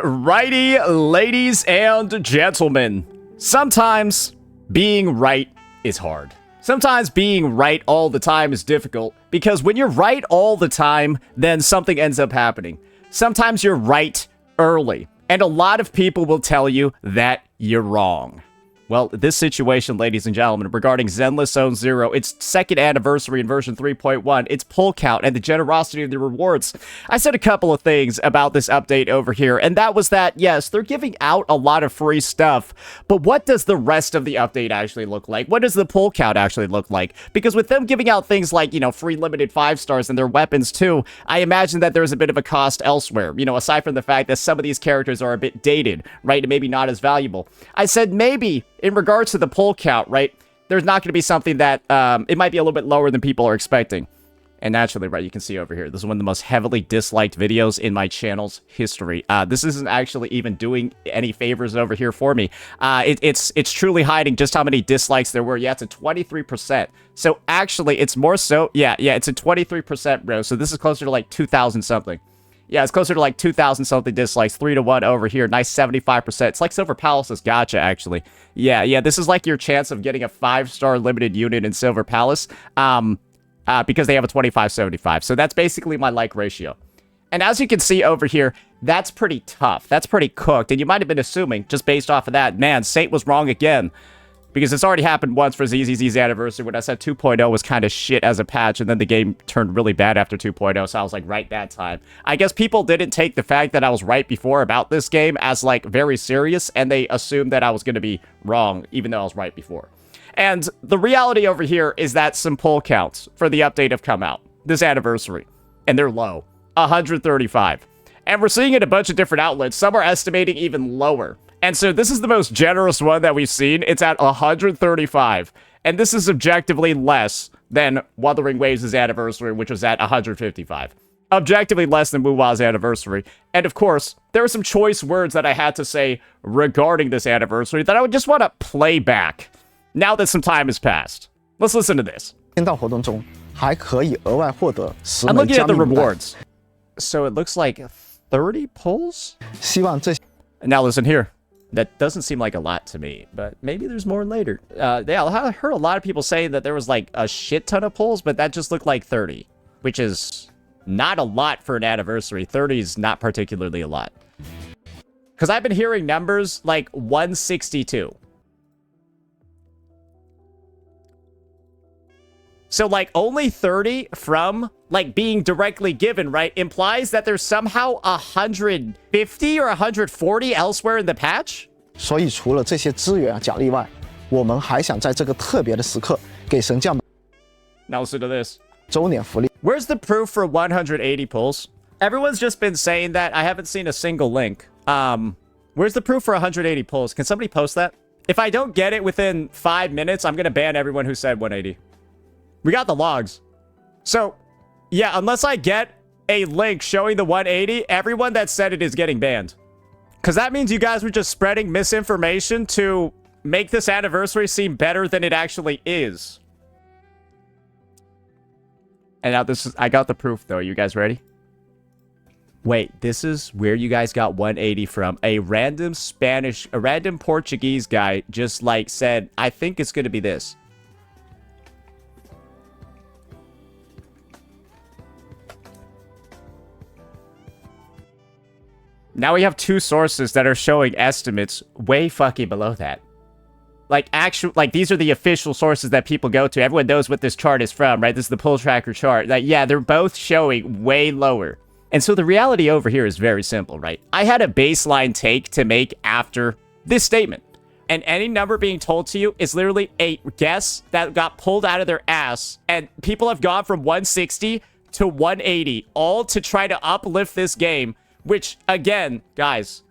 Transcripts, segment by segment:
Alrighty, ladies and gentlemen. Sometimes being right is hard. Sometimes being right all the time is difficult because when you're right all the time, then something ends up happening. Sometimes you're right early, and a lot of people will tell you that you're wrong. Well, this situation, ladies and gentlemen, regarding Zenless Zone Zero, its second anniversary in version 3.1, its pull count, and the generosity of the rewards. I said a couple of things about this update over here, and that was that, yes, they're giving out a lot of free stuff, but what does the rest of the update actually look like? What does the pull count actually look like? Because with them giving out things like, free limited 5-stars and their weapons too, I imagine that there's a bit of a cost elsewhere, aside from the fact that some of these characters are a bit dated, right, and maybe not as valuable. I said maybe in regards to the pull count, right, there's not going to be something that, it might be a little bit lower than people are expecting. And naturally, right, you can see over here, this is one of the most heavily disliked videos in my channel's history. This isn't actually even doing any favors over here for me. It's truly hiding just how many dislikes there were. Yeah, it's a 23%. So actually, it's more so, yeah, it's a 23%, bro. So this is closer to like 2,000 something. Yeah, it's closer to like 2,000 something dislikes, 3-1 over here. Nice 75%. It's like Silver Palace's gotcha, actually. Yeah, this is like your chance of getting a 5-star limited unit in Silver Palace, because they have a 25-75. So that's basically my like ratio. And as you can see over here, that's pretty tough. That's pretty cooked. And you might have been assuming, just based off of that, man, Saint was wrong again. Because it's already happened once for ZZZ's anniversary when I said 2.0 was kind of shit as a patch, and then the game turned really bad after 2.0, so I was like, right that time. I guess people didn't take the fact that I was right before about this game as, like, very serious, and they assumed that I was going to be wrong, even though I was right before. And the reality over here is that some pull counts for the update have come out this anniversary, and they're low. 135. And we're seeing it in a bunch of different outlets. Some are estimating even lower. And so this is the most generous one that we've seen. It's at 135. And this is objectively less than Wuthering Waves' anniversary, which was at 155. Objectively less than Wuwa's anniversary. And of course, there are some choice words that I had to say regarding this anniversary that I would just want to play back now that some time has passed. Let's listen to this. I'm looking at the rewards. So it looks like 30 pulls? Now listen here. That doesn't seem like a lot to me, but maybe there's more later. Yeah, I heard a lot of people saying that there was like a shit ton of pulls, but that just looked like 30, which is not a lot for an anniversary. 30 is not particularly a lot. Because I've been hearing numbers like 162. So, like, only 30 from, like, being directly given, right, implies that there's somehow 150 or 140 elsewhere in the patch? 所以除了这些资源奖励外，我们还想在这个特别的时刻给神将 Now listen to this. 周年福利。 Where's the proof for 180 pulls? Everyone's just been saying that. I haven't seen a single link. Where's the proof for 180 pulls? Can somebody post that? If I don't get it within 5 minutes, I'm going to ban everyone who said 180. We got the logs. So, yeah, unless I get a link showing the 180, everyone that said it is getting banned. Because that means you guys were just spreading misinformation to make this anniversary seem better than it actually is. And now I got the proof, though. You guys ready? Wait, this is where you guys got 180 from. A random Portuguese guy just, like, said, I think it's going to be this. Now we have two sources that are showing estimates way fucking below that. Like, these are the official sources that people go to. Everyone knows what this chart is from, right? This is the pull tracker chart. Like, yeah, they're both showing way lower. And so the reality over here is very simple, right? I had a baseline take to make after this statement. And any number being told to you is literally a guess that got pulled out of their ass. And people have gone from 160 to 180, all to try to uplift this game. Which, again, guys,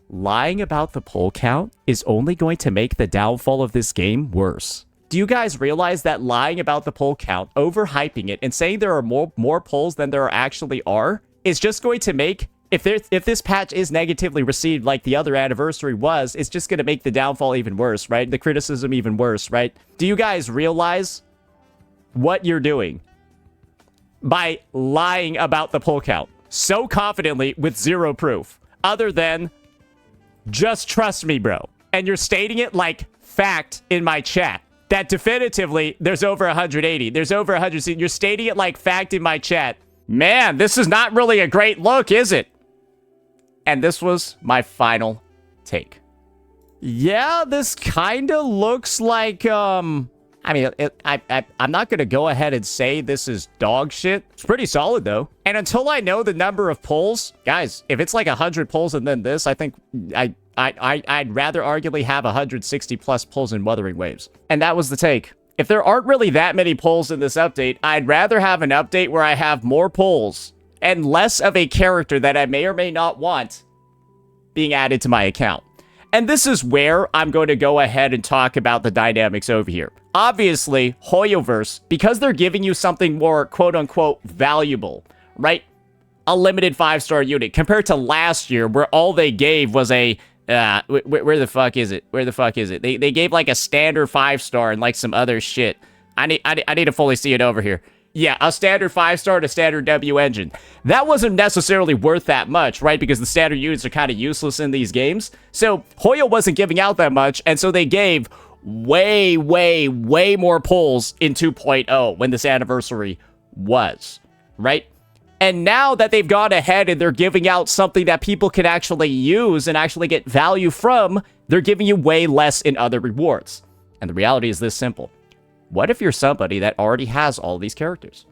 lying about the pull count is only going to make the downfall of this game worse. Do you guys realize that lying about the pull count, overhyping it, and saying there are more pulls than there actually are, is just going to make, if this patch is negatively received like the other anniversary was, it's just going to make the downfall even worse, right? The criticism even worse, right? Do you guys realize what you're doing by lying about the pull count so confidently with zero proof? other than just trust me, bro. And you're stating it like fact in my chat. That definitively, there's over 180. There's over 100. You're stating it like fact in my chat. Man, this is not really a great look, is it? And this was my final take. Yeah, this kind of looks like, I mean, I'm not going to go ahead and say this is dog shit. It's pretty solid, though. And until I know the number of pulls, guys, if it's like 100 pulls and then this, I think I'd rather arguably have 160 plus pulls in Wuthering Waves. And that was the take. If there aren't really that many pulls in this update, I'd rather have an update where I have more pulls and less of a character that I may or may not want being added to my account. And this is where I'm going to go ahead and talk about the dynamics over here. Obviously, Hoyoverse, because they're giving you something more quote-unquote valuable, right? A limited 5-star unit compared to last year where all they gave was a where the fuck is it? Where the fuck is it? They gave like a standard 5-star and like some other shit. I need to fully see it over here. Yeah, a standard 5-star to standard W engine. That wasn't necessarily worth that much, right? Because the standard units are kind of useless in these games. So Hoyo wasn't giving out that much, and so they gave way more pulls in 2.0 when this anniversary was, right? And now that they've gone ahead and they're giving out something that people can actually use and actually get value from, they're giving you way less in other rewards. And the reality is this simple. What if you're somebody that already has all these characters?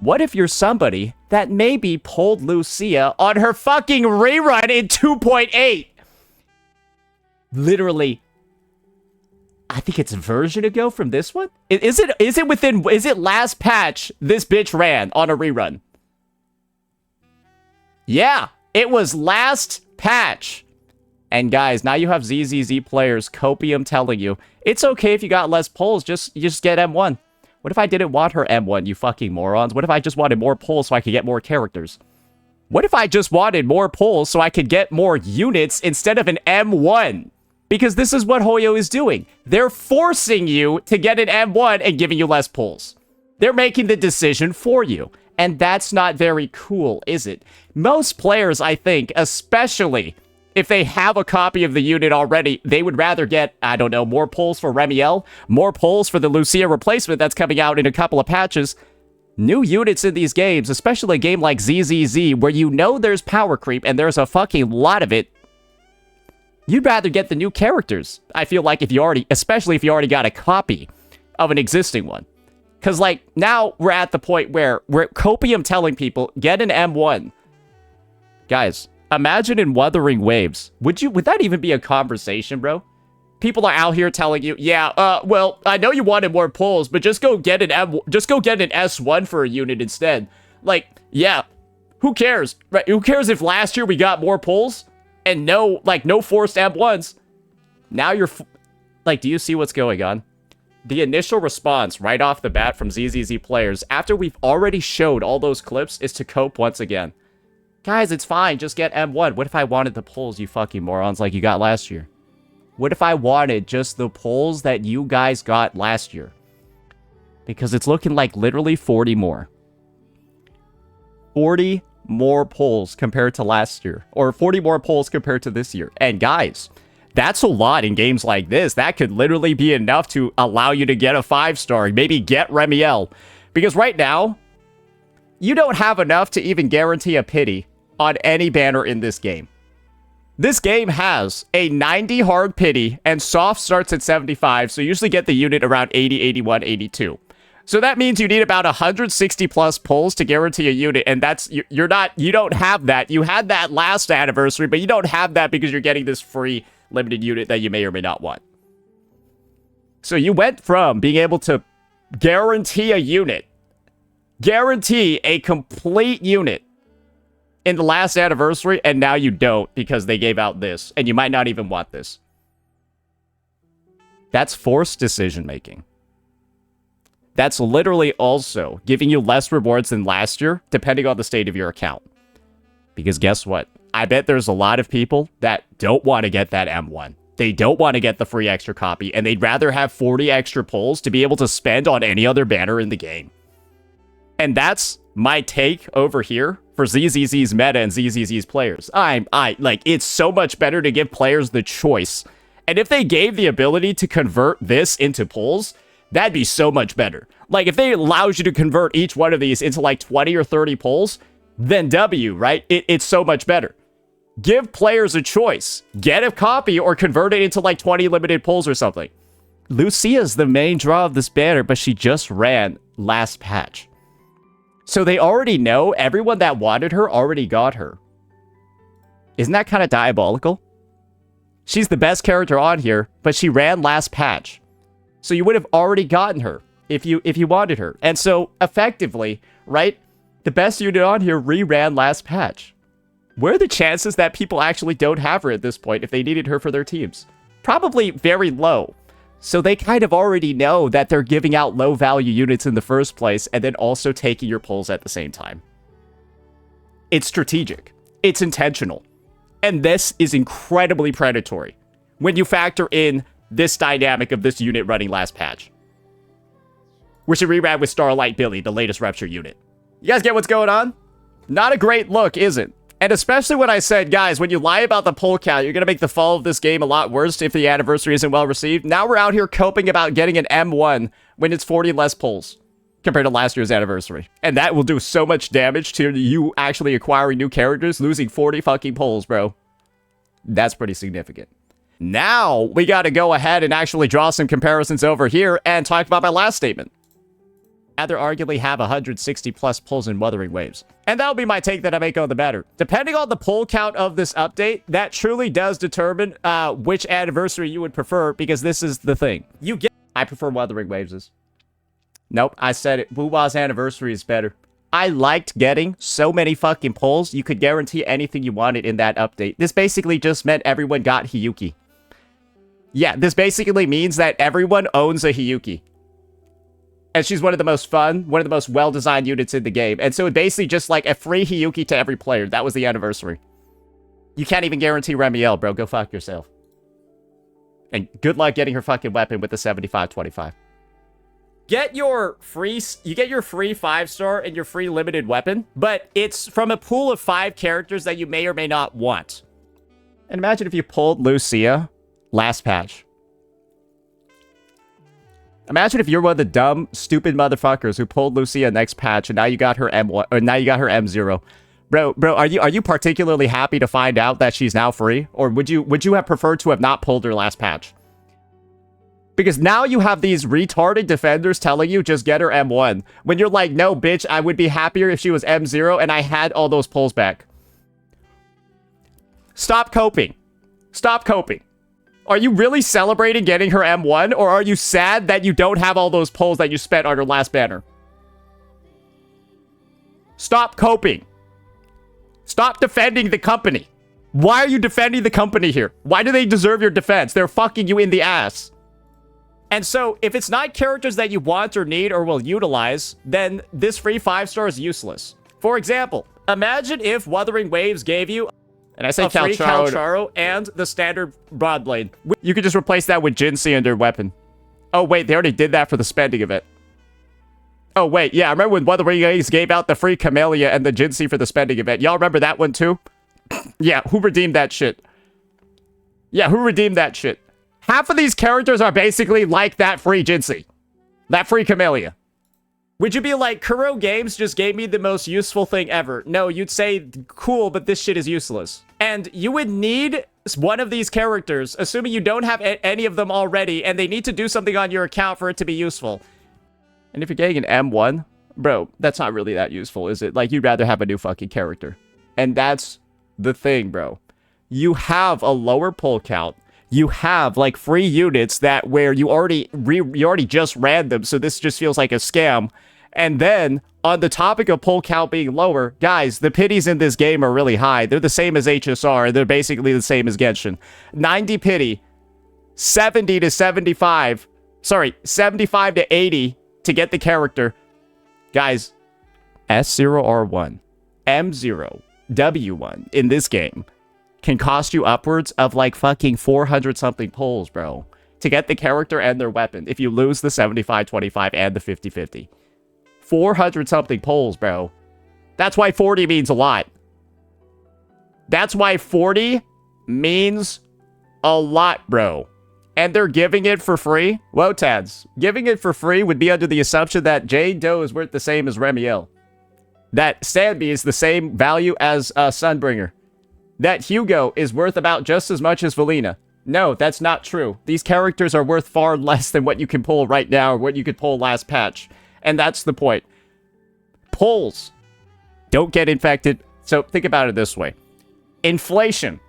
What if you're somebody that maybe pulled Lucia on her fucking rerun in 2.8? Literally, I think it's a version ago from this one? Is it last patch this bitch ran on a rerun? Yeah, it was last patch. And guys, now you have ZZZ players copium telling you, it's okay if you got less pulls, just get M1. What if I didn't want her M1, you fucking morons? What if I just wanted more pulls so I could get more characters? What if I just wanted more pulls so I could get more units instead of an M1? Because this is what Hoyo is doing. They're forcing you to get an M1 and giving you less pulls. They're making the decision for you. And that's not very cool, is it? Most players, I think, especially if they have a copy of the unit already, they would rather get, I don't know, more pulls for Remiel, more pulls for the Lucia replacement that's coming out in a couple of patches. New units in these games, especially a game like ZZZ, where you know there's power creep and there's a fucking lot of it, you'd rather get the new characters. I feel like especially if you already got a copy of an existing one. Because, like, now we're at the point where we're copium telling people, get an M1. Guys, imagine in Wuthering Waves. Would that even be a conversation, bro? People are out here telling you, yeah, well, I know you wanted more pulls, but just go get an S1 for a unit instead. Like, yeah, who cares? Right? Who cares if last year we got more pulls and no forced M1s? Now you're, like, do you see what's going on? The initial response right off the bat from ZZZ players, after we've already showed all those clips, is to cope once again. Guys, it's fine, just get M1. What if I wanted the pulls, you fucking morons, like you got last year? What if I wanted just the pulls that you guys got last year? Because it's looking like literally 40 more. 40 more pulls compared to last year. Or 40 more pulls compared to this year. And guys, that's a lot in games like this. That could literally be enough to allow you to get a 5-star. Maybe get Remiel. Because right now, you don't have enough to even guarantee a pity on any banner in this game. This game has a 90 hard pity, and soft starts at 75, so you usually get the unit around 80, 81, 82. So that means you need about 160 plus pulls to guarantee a unit, and you don't have that. You had that last anniversary, but you don't have that because you're getting this free limited unit that you may or may not want. So you went from being able to guarantee a unit, guarantee a complete unit in the last anniversary, and now you don't because they gave out this, and you might not even want this. That's forced decision making. That's literally also giving you less rewards than last year, depending on the state of your account. Because guess what? I bet there's a lot of people that don't want to get that M1. They don't want to get the free extra copy, and they'd rather have 40 extra pulls to be able to spend on any other banner in the game. And that's my take over here for ZZZ's meta and ZZZ's players. Like, it's so much better to give players the choice. And if they gave the ability to convert this into pulls, that'd be so much better. Like, if they allows you to convert each one of these into like 20 or 30 pulls, then W, right? It's so much better. Give players a choice. Get a copy or convert it into like 20 limited pulls or something. Lucia's the main draw of this banner, but she just ran last patch. So they already know everyone that wanted her already got her. Isn't that kind of diabolical? She's the best character on here, but she ran last patch. So you would have already gotten her if you wanted her. And so effectively, right, the best unit on here re-ran last patch. What are the chances that people actually don't have her at this point if they needed her for their teams? Probably very low. So they kind of already know that they're giving out low-value units in the first place and then also taking your pulls at the same time. It's strategic. It's intentional. And this is incredibly predatory when you factor in this dynamic of this unit running last patch. We should reran with Starlight Billy, the latest Rupture unit. You guys get what's going on? Not a great look, is it? And especially when I said, guys, when you lie about the pull count, you're going to make the fall of this game a lot worse if the anniversary isn't well received. Now we're out here coping about getting an M1 when it's 40 less pulls compared to last year's anniversary. And that will do so much damage to you actually acquiring new characters, losing 40 fucking pulls, bro. That's pretty significant. Now we got to go ahead and actually draw some comparisons over here and talk about my last statement. Rather arguably have 160 plus pulls in Wuthering Waves. And that'll be my take that I make on the matter. Depending on the pull count of this update, that truly does determine which anniversary you would prefer, because this is the thing. I prefer Wuthering Waves'. Nope, I said it. Wuwa's anniversary is better. I liked getting so many fucking pulls, you could guarantee anything you wanted in that update. This basically just meant everyone got Hiyuki. Yeah, this basically means that everyone owns a Hiyuki. And she's one of the most fun, one of the most well-designed units in the game. And so it basically just like a free Hiyuki to every player. That was the anniversary. You can't even guarantee Remiel, bro. Go fuck yourself. And good luck getting her fucking weapon with the 75-25. You get your free 5-star and your free limited weapon, but it's from a pool of 5 characters that you may or may not want. And imagine if you pulled Lucia last patch. Imagine if you're one of the dumb, stupid motherfuckers who pulled Lucia next patch and now you got her M1 or now you got her M0. Bro, are you particularly happy to find out that she's now free? Or would you have preferred to have not pulled her last patch? Because now you have these retarded defenders telling you just get her M1. When you're like, no, bitch, I would be happier if she was M0 and I had all those pulls back. Stop coping. Stop coping. Are you really celebrating getting her M1, or are you sad that you don't have all those pulls that you spent on her last banner? Stop coping. Stop defending the company. Why are you defending the company here? Why do they deserve your defense? They're fucking you in the ass. And so, if it's not characters that you want or need or will utilize, then this free 5-star is useless. For example, imagine if Wuthering Waves gave you and I say a free Calcharo and the standard Broadblade. You could just replace that with Jinsei and their weapon. Oh, wait, they already did that for the spending event. Oh, wait, yeah, I remember when Wuthering Waves gave out the free Camellia and the Jinsei for the spending event. Y'all remember that one, too? Yeah, who redeemed that shit? Yeah, who redeemed that shit? Half of these characters are basically like that free Jinsei. That free Camellia. Would you be like, Kuro Games just gave me the most useful thing ever? No, you'd say, cool, but this shit is useless. And you would need one of these characters, assuming you don't have any of them already, and they need to do something on your account for it to be useful. And if you're getting an M1, bro, that's not really that useful, is it? Like, you'd rather have a new fucking character. And that's the thing, bro. You have a lower pull count. You have, like, free units that where you already just ran them, so this just feels like a scam. And then, on the topic of pull count being lower, guys, the pities in this game are really high. They're the same as HSR. They're basically the same as Genshin. 90 pity, 70 to 75. Sorry, 75 to 80 to get the character. Guys, S0R1, M0, W1 in this game can cost you upwards of like fucking 400 something pulls, bro, to get the character and their weapon if you lose the 75-25 and the 50-50. 400 something pulls, bro. That's why 40 means a lot. That's why 40 means a lot, bro. And they're giving it for free? Whoa, Tads. Giving it for free would be under the assumption that Jade Doe is worth the same as Remiel. That Sanby is the same value as Sunbringer. That Hugo is worth about just as much as Valina. No, that's not true. These characters are worth far less than what you can pull right now or what you could pull last patch. And that's the point. Pulls don't get infected. So think about it this way. Inflation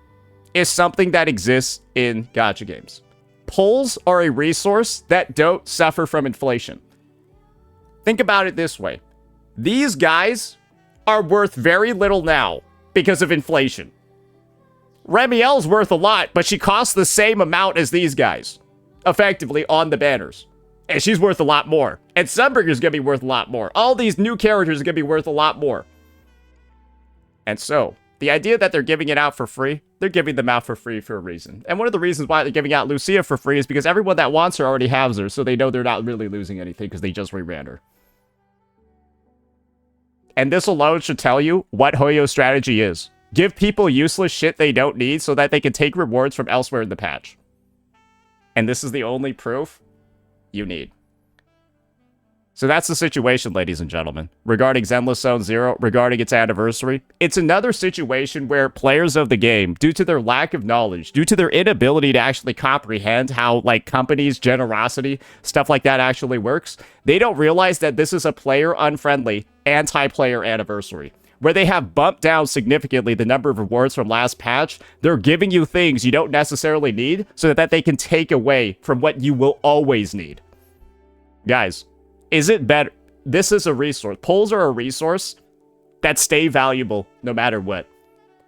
is something that exists in gacha games. Pulls are a resource that don't suffer from inflation. Think about it this way. These guys are worth very little now because of inflation. Remiel's worth a lot, but she costs the same amount as these guys, effectively, on the banners. And she's worth a lot more. And Sunbringer's gonna be worth a lot more. All these new characters are gonna be worth a lot more. And so, the idea that they're giving it out for free, they're giving them out for free for a reason. And one of the reasons why they're giving out Lucia for free is because everyone that wants her already has her, so they know they're not really losing anything because they just reran her. And this alone should tell you what Hoyo's strategy is. Give people useless shit they don't need so that they can take rewards from elsewhere in the patch. And this is the only proof you need. So that's the situation, ladies and gentlemen, regarding Zenless Zone Zero, regarding its anniversary. It's another situation where players of the game, due to their lack of knowledge, due to their inability to actually comprehend how, like, companies' generosity, stuff like that actually works, they don't realize that this is a player-unfriendly, anti-player anniversary, where they have bumped down significantly the number of rewards from last patch. They're giving you things you don't necessarily need so that they can take away from what you will always need. Guys, is it better? This is a resource. Pulls are a resource that stay valuable no matter what.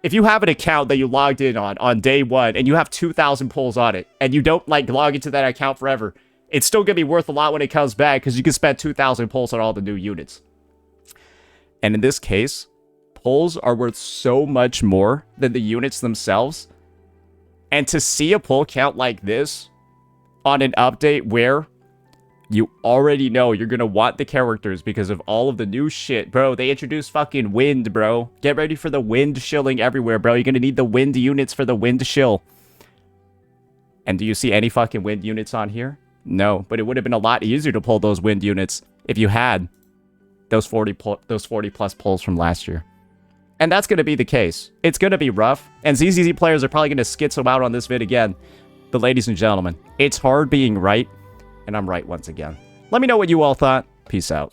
If you have an account that you logged in on day one and you have 2,000 pulls on it and you don't like log into that account forever, it's still going to be worth a lot when it comes back because you can spend 2,000 pulls on all the new units. And in this case, pulls are worth so much more than the units themselves. And to see a pull count like this on an update where you already know you're going to want the characters because of all of the new shit. Bro, they introduced fucking wind, bro. Get ready for the wind shilling everywhere, bro. You're going to need the wind units for the wind shill. And do you see any fucking wind units on here? No, but it would have been a lot easier to pull those wind units if you had those 40 plus pulls from last year. And that's going to be the case. It's going to be rough. And ZZZ players are probably going to schizo out on this vid again. But ladies and gentlemen, it's hard being right. And I'm right once again. Let me know what you all thought. Peace out.